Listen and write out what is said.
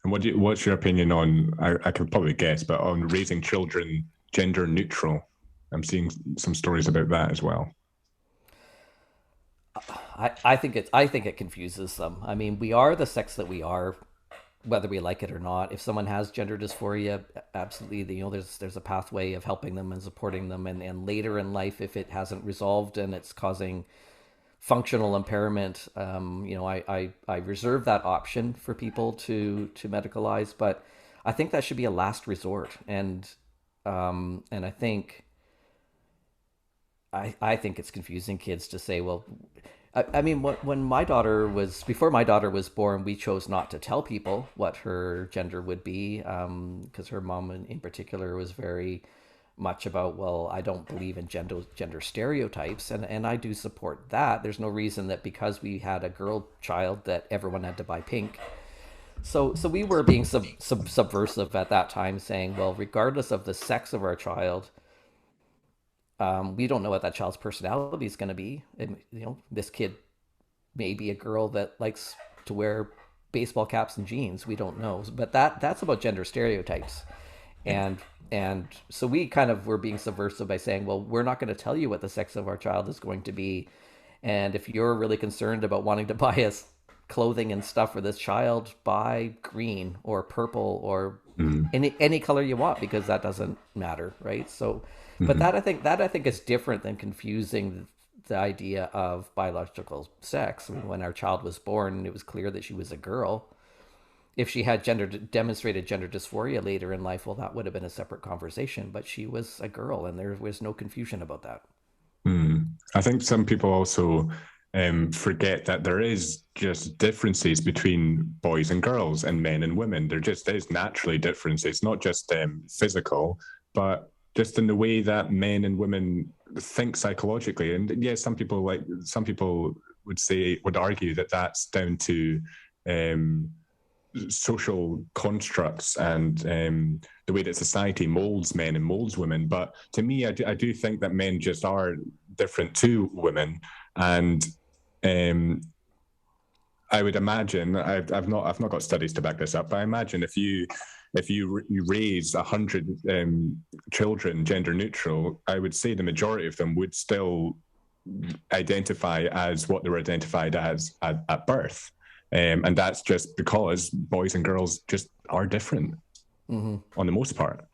And what's your opinion on, I can probably guess, but on raising children gender neutral? I'm seeing some stories about that as well. I think it confuses them. I mean, we are the sex that we are, whether we like it or not. If someone has gender dysphoria, absolutely, there's a pathway of helping them and supporting them, and later in life, if it hasn't resolved and it's causing functional impairment, I reserve that option for people to medicalize, but I think that should be a last resort, and I think it's confusing kids to say, well, I mean, when my daughter was, before my daughter was born, we chose not to tell people what her gender would be, because her mom in particular was very much about, well, I don't believe in gender stereotypes, and I do support that. There's no reason that because we had a girl child that everyone had to buy pink. So we were being subversive at that time, saying, well, regardless of the sex of our child, we don't know what that child's personality is going to be. And, this kid may be a girl that likes to wear baseball caps and jeans. We don't know, but that's about gender stereotypes, Yeah. and so we kind of were being subversive by saying, well, we're not going to tell you what the sex of our child is going to be, and if you're really concerned about wanting to buy us clothing and stuff for this child, buy green or purple or Mm-hmm. any color you want, because that doesn't matter, right? So, but Mm-hmm. that I think is different than confusing the idea of biological sex. I mean, when our child was born, it was clear that she was a girl. If she had demonstrated gender dysphoria later in life, well, that would have been a separate conversation. But she was a girl, and there was no confusion about that. I think some people also forget that there is just differences between boys and girls and men and women. There just is naturally differences, not just physical, but just in the way that men and women think psychologically. And yes, some people would argue that that's down to um, social constructs and the way that society molds men and molds women. But to me, I do think that men just are different to women, and um, I would imagine I've not got studies to back this up, but I imagine you raise 100 children gender neutral, I would say the majority of them would still identify as what they were identified as at birth. And that's just because boys and girls just are different Mm-hmm. on the most part.